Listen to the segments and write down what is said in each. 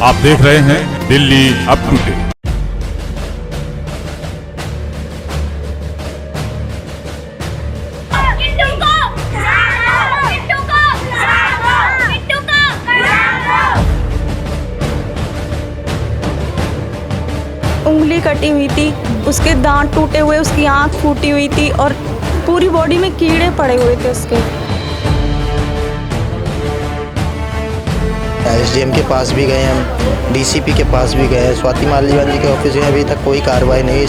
आप देख रहे हैं दिल्ली अप टू डेट। उंगली कटी हुई थी, उसके दांत टूटे हुए, उसकी आंख फूटी हुई थी और पूरी बॉडी में कीड़े पड़े हुए थे उसके। एसडीएम के पास भी गए हम, डीसीपी के पास भी गए, स्वाति मालीवाल जी के ऑफिस में अभी तक कोई कार्रवाई नहीं।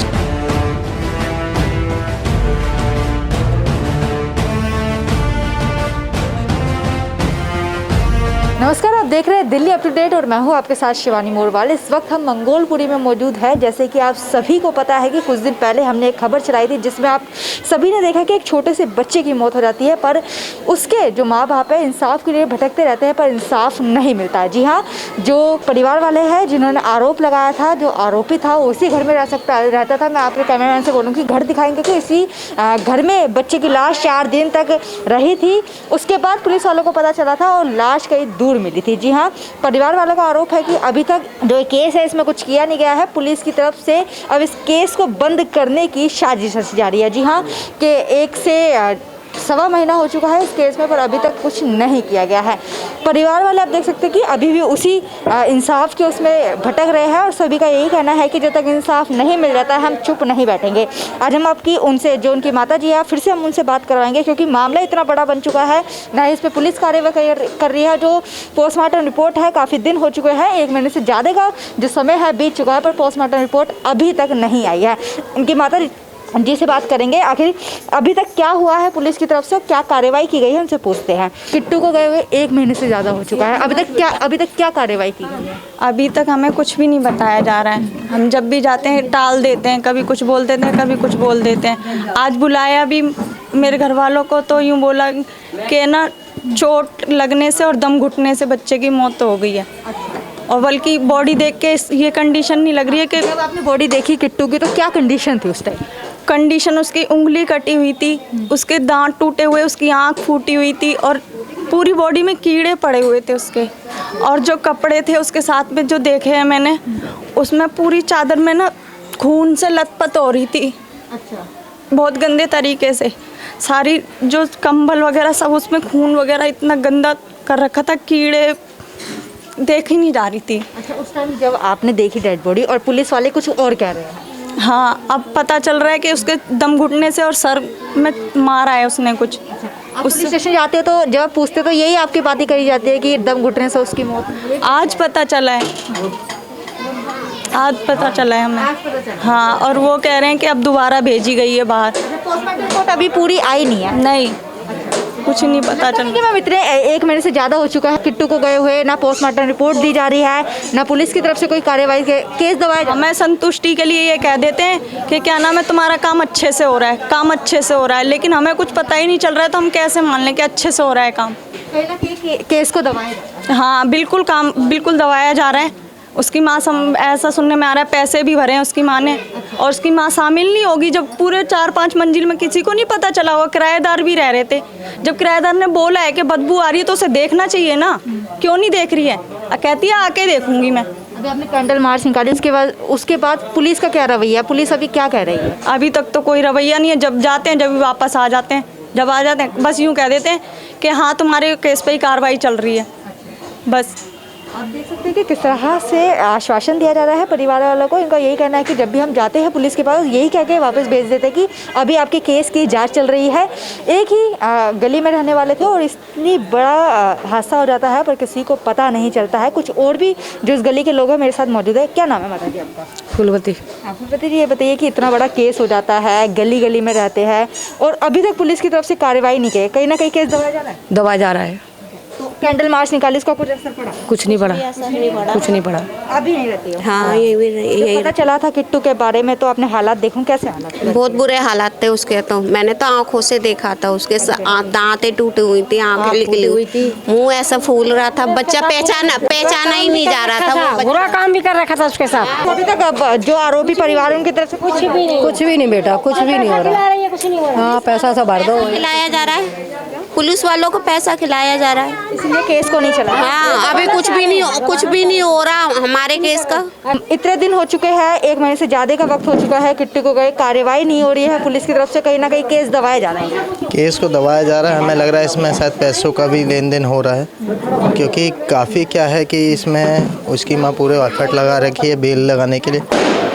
नमस्कार, आप देख रहे हैं दिल्ली अप टू डेट और मैं हूं आपके साथ शिवानी मोरवाल। इस वक्त हम मंगोलपुरी में मौजूद हैं। जैसे कि आप सभी को पता है कि कुछ दिन पहले हमने एक खबर चलाई थी जिसमें आप सभी ने देखा कि एक छोटे से बच्चे की मौत हो जाती है, पर उसके जो माँ बाप है इंसाफ के लिए भटकते रहते हैं पर इंसाफ नहीं मिलता है। जी हाँ, जो परिवार वाले हैं जिन्होंने आरोप लगाया था, जो आरोपी था वो उसी घर में रहता था। मैं आपके कैमरामैन से बोलूँगी घर दिखाएंगे कि इसी घर में बच्चे की लाश 4 दिन तक रही थी। उसके बाद पुलिस वालों को पता चला था और लाश कहीं दूर मिली थी। जी हाँ, परिवार वालों का आरोप है कि अभी तक जो केस है इसमें कुछ किया नहीं गया है। पुलिस की तरफ से अब इस केस को बंद करने की साजिश रची जा रही है। जी हाँ, कि 1 से सवा महीना हो चुका है इस केस में, पर अभी तक कुछ नहीं किया गया है। परिवार वाले आप देख सकते हैं कि अभी भी उसी इंसाफ के उसमें भटक रहे हैं और सभी का यही कहना है कि जब तक इंसाफ नहीं मिल जाता है हम चुप नहीं बैठेंगे। आज हम आपकी उनसे, जो उनकी माता जी है, फिर से हम उनसे बात करवाएंगे क्योंकि मामला इतना बड़ा बन चुका है। ना इस पर पुलिस कार्रवाई कर रही है। जो पोस्टमार्टम रिपोर्ट है काफ़ी दिन हो चुके हैं, 1 महीने से ज़्यादा का जो समय है बीत चुका है, पर पोस्टमार्टम रिपोर्ट अभी तक नहीं आई है। उनकी माता जी से बात करेंगे आखिर अभी तक क्या हुआ है पुलिस की तरफ से, क्या कार्रवाई की गई है, उनसे पूछते हैं। किट्टू को गए हुए 1 महीने से ज़्यादा हो चुका है, अभी तक क्या कार्रवाई की गई है? अभी तक हमें कुछ भी नहीं बताया जा रहा है। हम जब भी जाते हैं टाल देते हैं, कभी कुछ बोल देते हैं, कभी कुछ बोल देते हैं। आज बुलाया भी मेरे घर वालों को तो यूँ बोला कि ना चोट लगने से और दम घुटने से बच्चे की मौत तो हो गई है। और बल्कि बॉडी देख के ये कंडीशन नहीं लग रही है कि जब आपने बॉडी देखी किट्टू की तो क्या कंडीशन थी उस टाइम? कंडीशन उसकी उंगली कटी हुई थी, उसके दांत टूटे हुए, उसकी आंख फूटी हुई थी और पूरी बॉडी में कीड़े पड़े हुए थे उसके। और जो कपड़े थे उसके साथ में जो देखे हैं मैंने, उसमें पूरी चादर में ना खून से लथपथ हो रही थी। अच्छा, बहुत गंदे तरीके से सारी जो कंबल वगैरह सब उसमें खून वगैरह इतना गंदा कर रखा था, कीड़े देख ही नहीं जा रही थी। अच्छा, उस टाइम जब आपने देखी डेड बॉडी और पुलिस वाले कुछ और कह रहे हैं? हाँ, अब पता चल रहा है कि उसके दम घुटने से और सर में मारा है उसने कुछ। आप पुलिस स्टेशन जाते हो तो जब पूछते तो यही आपकी बातें करी जाती है कि दम घुटने से उसकी मौत हुई? आज पता चला है, आज पता चला है हमें। हाँ, और वो कह रहे हैं कि अब दोबारा भेजी गई है बाहर। पोस्टमार्टम रिपोर्ट अभी पूरी आई नहीं है? नहीं, कुछ नहीं पता चला। कि मैम इतने 1 महीने से ज़्यादा हो चुका है किट्टू को गए हुए, ना पोस्टमार्टम रिपोर्ट दी जा रही है, ना पुलिस की तरफ से कोई कार्रवाई केस दबाया। हमें संतुष्टि के लिए ये कह देते हैं कि क्या नाम है, तुम्हारा काम अच्छे से हो रहा है, काम अच्छे से हो रहा है, लेकिन हमें कुछ पता ही नहीं चल रहा है तो हम कैसे मान लें कि अच्छे से हो रहा है काम? कहीं ना कहीं केस को दबाया जाता है। हाँ, बिल्कुल काम बिल्कुल दबाया जा रहा है। उसकी माँ ऐसा सुनने में आ रहा है पैसे भी भरे हैं उसकी माँ ने, और उसकी माँ शामिल नहीं होगी। जब पूरे 4-5 मंजिल में किसी को नहीं पता चला हुआ, किराएदार भी रह रहे थे। जब किराएदार ने बोला है कि बदबू आ रही है तो उसे देखना चाहिए ना, क्यों नहीं देख रही है? कहती है आके देखूंगी मैं। अभी आपने कैंडल मार्च निकाली, उसके बाद पुलिस का क्या रवैया, पुलिस अभी क्या कह रही है? अभी तक तो कोई रवैया नहीं है। जब जाते हैं जब वापस आ जाते हैं, जब आ जाते हैं बस यूँ कह देते हैं कि हाँ तुम्हारे केस पे ही कार्रवाई चल रही है, बस। आप देख सकते हैं कि किस तरह से आश्वासन दिया जा रहा है परिवार वालों को। इनका यही कहना है कि जब भी हम जाते हैं पुलिस के पास यही कह के वापस भेज देते हैं कि अभी आपके केस की जांच चल रही है। एक ही गली में रहने वाले थे और इतनी बड़ा हादसा हो जाता है पर किसी को पता नहीं चलता है। कुछ और भी जो इस गली के लोग हैं मेरे साथ मौजूद है। क्या नाम है माता जी आपका? फूलवती। फूलवती जी, ये बताइए कि इतना बड़ा केस हो जाता है, गली गली में रहते हैं और अभी तक पुलिस की तरफ से कार्रवाई नहीं की, कहीं ना कहीं केस दबाया जा रहा है? दबाया जा रहा है। तो कैंडल मार्च निकाली, इसका कुछ असर पड़ा? कुछ नहीं पड़ा, कुछ नहीं पड़ा। अभी नहीं रहती हो? हाँ, यही पता चला था किट्टू के बारे में तो आपने हालात देखूं, कैसे हालात? बहुत बुरे हालात थे उसके। तो मैंने तो आंखों से देखा था, उसके दांतें टूटी हुई थी, आंखें निकली हुई थी, मुंह ऐसा फूल रहा था, बच्चा पहचाना ही नहीं जा रहा था। बुरा काम भी कर रखा था उसके साथ। अभी तक जो आरोपी परिवार उनकी तरफ से कुछ भी नहीं बेटा, कुछ भी नहीं हो रहा। हाँ, पैसा सब भर दो। खिलाया जा रहा है, पुलिस वालों को पैसा खिलाया जा रहा है, इसलिए केस को नहीं चला। हाँ अभी कुछ भी नहीं हो रहा हमारे केस का। इतने दिन हो चुके हैं, 1 महीने से ज़्यादा का वक्त हो चुका है, किट्टू को गए, कार्रवाई नहीं हो रही है पुलिस की तरफ से, कहीं ना कहीं केस दबाया जा रहा है। केस को दबाया जा रहा है, हमें लग रहा है इसमें शायद पैसों का भी लेन देन हो रहा है, क्योंकि काफ़ी क्या है कि इसमें उसकी माँ पूरे एफर्ट लगा रखी है बेल लगाने के लिए।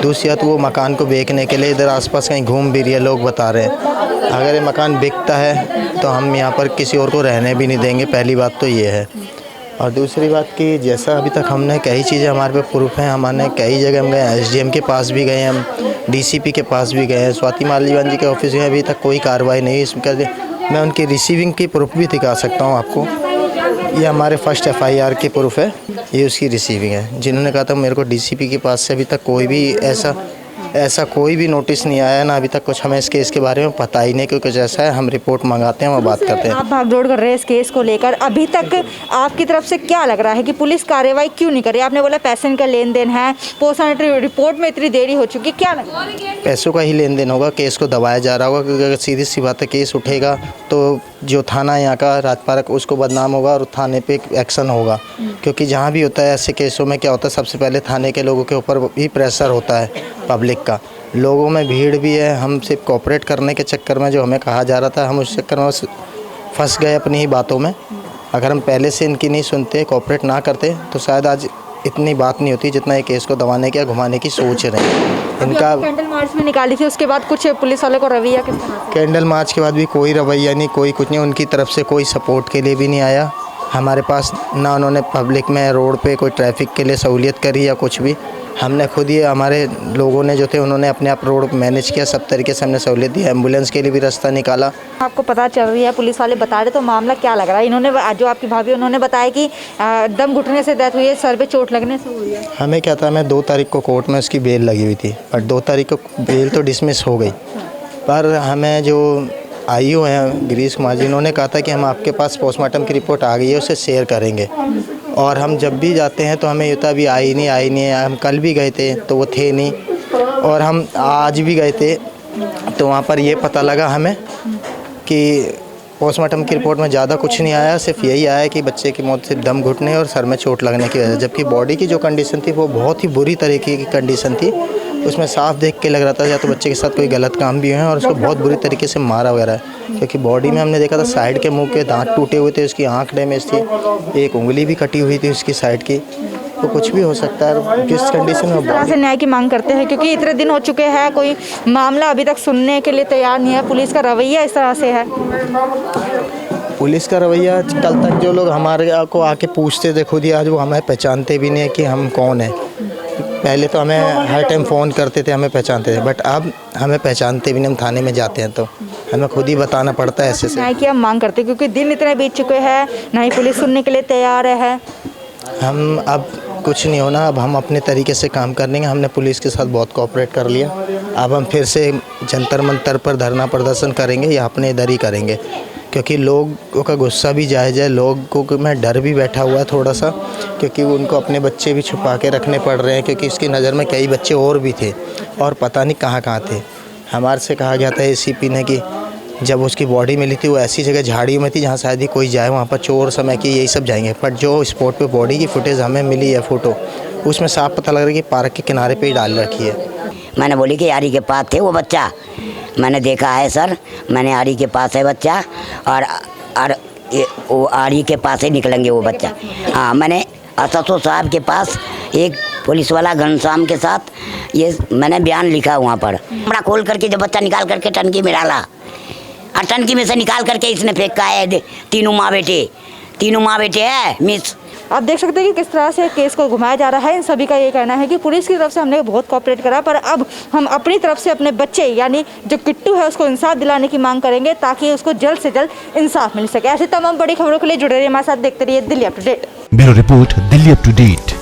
दूसरी बात वो मकान को बेचने के लिए इधर आसपास कहीं घूम भी रही है, लोग बता रहे हैं। अगर ये मकान बिकता है तो हम यहाँ पर किसी और को रहने भी नहीं देंगे, पहली बात तो ये है। और दूसरी बात कि जैसा अभी तक हमने कई चीज़ें हमारे पे प्रूफ हैं, हमने कई जगह हम गए, एसडीएम के पास भी गए, हम डीसीपी के पास भी गए हैं, स्वाति मालीवाल जी के ऑफिस में अभी तक कोई कार्रवाई नहीं इसमें। मैं उनकी रिसीविंग की प्रूफ भी दिखा सकता हूँ आपको, ये हमारे फर्स्ट एफआईआर की प्रूफ है, ये उसकी रिसीविंग है। जिन्होंने कहा था मेरे को डीसीपी के पास से अभी तक कोई भी ऐसा कोई भी नोटिस नहीं आया ना, अभी तक कुछ हमें इस केस के बारे में पता ही नहीं, क्योंकि जैसा है हम रिपोर्ट मंगाते हैं, वो बात करते हैं। आप भागदौड़ कर रहे हैं इस केस को लेकर, अभी तक आपकी तरफ से क्या लग रहा है कि पुलिस कार्रवाई क्यों नहीं कर रही? आपने बोला पैसे का लेन देन है, पोस्टमार्टम रिपोर्ट में इतनी देरी हो चुकी, क्या लग रहा है? पैसों का ही लेन देन होगा, केस को दबाया जा रहा होगा, क्योंकि अगर सीधी सी बात है केस उठेगा तो जो थाना यहाँ का राजपारक उसको बदनाम होगा और थाने पे एक्शन होगा। क्योंकि जहाँ भी होता है ऐसे केसों में क्या होता है, सबसे पहले थाने के लोगों के ऊपर भी प्रेशर होता है, पब्लिक का, लोगों में भीड़ भी है। हम सिर्फ कोऑपरेट करने के चक्कर में जो हमें कहा जा रहा था, हम उस चक्कर में फंस गए अपनी ही बातों में। अगर हम पहले से इनकी नहीं सुनते, कोऑपरेट ना करते, तो शायद आज इतनी बात नहीं होती जितना ये केस को दबाने की या घुमाने की सोच रहे हैं। इनका कैंडल मार्च में निकाली थी, उसके बाद कुछ पुलिस वालों को रवैया किस तरह? कैंडल मार्च के बाद भी कोई रवैया नहीं, कोई कुछ नहीं, उनकी तरफ से कोई सपोर्ट के लिए भी नहीं आया हमारे पास, ना उन्होंने पब्लिक में रोड पे कोई ट्रैफिक के लिए सहूलियत करी या कुछ भी। हमने खुद ही, हमारे लोगों ने जो थे उन्होंने अपने आप रोड मैनेज किया, सब तरीके से हमने सहूलियत दी, एम्बुलेंस के लिए भी रास्ता निकाला। आपको पता चल रही है, पुलिस वाले बता रहे, तो मामला क्या लग रहा है? इन्होंने जो आपकी भाभी उन्होंने बताया कि दम घुटने से डेथ हुई है, सर पे चोट लगने से हुई है। हमें क्या था, हमें 2 तारीख को कोर्ट में उसकी बेल लगी हुई थी, बट 2 तारीख को बेल तो डिसमिस हो गई। पर हमें जो आईओ हैं गिरीश कुमार जी, इन्होंने कहा था कि हम आपके पास पोस्टमार्टम की रिपोर्ट आ गई है, उसे शेयर करेंगे। और हम जब भी जाते हैं तो हमें ये था अभी आई नहीं है। हम कल भी गए थे तो वो थे नहीं, और हम आज भी गए थे तो वहाँ पर ये पता लगा हमें कि पोस्टमार्टम की रिपोर्ट में ज़्यादा कुछ नहीं आया, सिर्फ यही आया कि बच्चे की मौत सिर्फ दम घुटने और सर में चोट लगने की वजह से, जबकि बॉडी की जो कंडीशन थी वो बहुत ही बुरी तरीके की कंडीशन थी। उसमें साफ देख के लग रहा था या तो बच्चे के साथ कोई गलत काम भी हुए हैं और उसको बहुत बुरी तरीके से मारा वगैरह है, क्योंकि बॉडी में हमने देखा था साइड के मुंह के दांत टूटे हुए थे, उसकी आंख डैमेज थी, एक उंगली भी कटी हुई थी उसकी साइड की। तो कुछ भी हो सकता है जिस कंडीशन में। तरह से न्याय की मांग करते हैं, क्योंकि इतने दिन हो चुके हैं, कोई मामला अभी तक सुनने के लिए तैयार नहीं है, पुलिस का रवैया इस तरह से है। पुलिस का रवैया, कल तक जो लोग हमारे को आके पूछते थे खुद ही आज वो हमें पहचानते भी नहीं है कि हम कौन हैं। पहले तो हमें हर टाइम फ़ोन करते थे, हमें पहचानते थे, बट अब हमें पहचानते भी नहीं। हम थाने में जाते हैं तो हमें खुद ही बताना पड़ता है ऐसे से। न्याय की हम मांग करते हैं, क्योंकि दिन इतने बीत चुके हैं, ना ही पुलिस सुनने के लिए तैयार है। हम अब कुछ नहीं होना, अब हम अपने तरीके से काम कर लेंगे। हमने पुलिस के साथ बहुत कोऑपरेट कर लिया, अब हम फिर से जंतर मंतर पर धरना प्रदर्शन करेंगे या अपने इधर ही करेंगे, क्योंकि लोगों का गुस्सा भी जायज़ है, लोगों में डर भी बैठा हुआ है थोड़ा सा, क्योंकि उनको अपने बच्चे भी छुपा के रखने पड़ रहे हैं, क्योंकि इसकी नज़र में कई बच्चे और भी थे और पता नहीं कहाँ कहाँ थे। हमारे से कहा गया था एसीपी ने कि जब उसकी बॉडी मिली थी वो ऐसी जगह झाड़ियों में थी जहाँ शायद ही कोई जाए, वहाँ पर चोर समय की यही सब जाएंगे। बट जो स्पॉट पे बॉडी की फुटेज हमें मिली है, फ़ोटो, उसमें साफ पता लग रहा है कि पार्क के किनारे पे ही डाल रखी है। मैंने बोली कि आरी के पास थे वो बच्चा, मैंने देखा है सर, मैंने आरी के पास है बच्चा, और वो आरी के पास ही निकलेंगे वो बच्चा। हाँ, मैंने एसएचओ साहब के पास एक पुलिस वाला घनश्याम के साथ ये मैंने बयान लिखा वहाँ पर। कपड़ा खोल करके जब बच्चा निकाल करके टंकी में डाला, और टंकी में से निकाल करके इसने फेंका है। तीनों माँ बेटे है मिस। आप देख सकते हैं कि किस तरह से केस को घुमाया जा रहा है। इन सभी का ये कहना है कि पुलिस की तरफ से हमने बहुत कोऑपरेट करा, पर अब हम अपनी तरफ से अपने बच्चे यानी जो किट्टू है उसको इंसाफ दिलाने की मांग करेंगे, ताकि उसको जल्द से जल्द इंसाफ मिल सके। ऐसे तमाम बड़ी खबरों के लिए जुड़े रहिए हमारे साथ, देखते रहिए Delhi up to date. Bureau report, Delhi up to date.